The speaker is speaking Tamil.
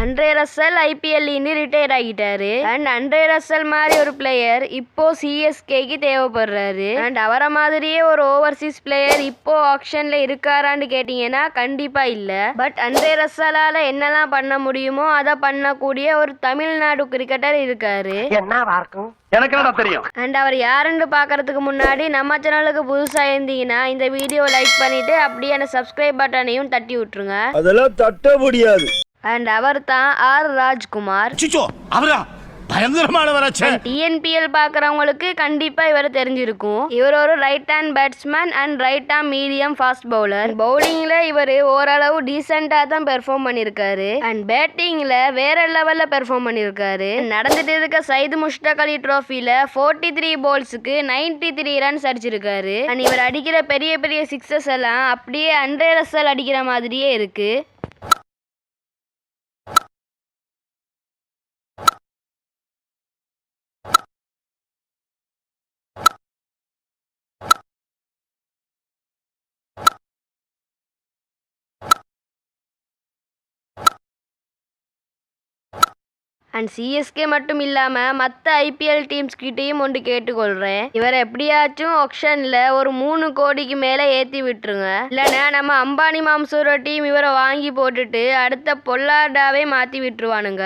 அண்ட்ரே ரசல் ஐபிஎல் ரிட்டையர் ஆகிட்டாரு. அண்ட் அண்ட்ரே ரசல் மாதிரி ஒரு பிளேயர் இப்போ சிஎஸ்கேக்கு தேவைப்படுறாரு. அண்ட் அவரை மாதிரியே ஒரு ஓவர்சீஸ் பிளேயர் இப்போ ஆக்ஷன்ல இருக்காரான்னு கேட்டீங்கன்னா கண்டிப்பா இல்ல. பட் அண்ட்ரே ரசலால என்னெல்லாம் பண்ண முடியுமோ அதை பண்ணக்கூடிய ஒரு தமிழ்நாடு கிரிக்கெட்டர் இருக்காரு. எனக்கு என்ன தெரியும். அண்ட் அவர் யாருன்னு பாக்குறதுக்கு முன்னாடி நம்ம சேனலுக்கு புதுசா இருந்தீங்கன்னா இந்த வீடியோ லைக் பண்ணிட்டு அப்படியே அந்த சப்ஸ்கிரைப் பட்டனையும் தட்டி விட்டுருங்க. அதெல்லாம் தட்ட முடியாது. அண்ட் அவர் தான் ஆர் ராஜ்குமார். டிஎன்பிஎல் பாக்குறவங்களுக்கு கண்டிப்பா இவரை தெரிஞ்சிருக்கும். இவர் ஒரு right hand batsman and right arm medium fast bowler. பவுலிங்ல இவர் ஓரளவு டீசெண்டா தான் பெர்ஃபார்ம் பண்ணிருக்காரு. அண்ட் பேட்டிங்ல வேற லெவல்ல பெர்ஃபார்ம் பண்ணிருக்காரு. நடந்துட்டு இருக்க சையது முஷ்டாக் அலி ட்ரோஃபில 43 பால்ஸ்க்கு 93 ரன்ஸ் அடிச்சிருக்காரு. அண்ட் இவர் அடிக்கிற பெரிய பெரிய சிக்ஸஸ் எல்லாம் அப்படியே அண்ட்ரே ரசல் அடிக்கிற மாதிரியே இருக்கு. அண்ட் சிஎஸ்கே மட்டும் இல்லாமல் மற்ற ஐபிஎல் டீம்ஸ் கிட்டேயும் ஒன்று கேட்டுக்கொள்கிறேன். இவரை எப்படியாச்சும் ஆக்ஷனில் ஒரு 3 கோடிக்கு மேலே ஏற்றி விட்டுருங்க. இல்லைன்னா நம்ம அம்பானி மாம்சூர டீம் இவரை வாங்கி போட்டுட்டு அடுத்த பொல்லார்டாவே மாற்றி விட்டுருவானுங்க.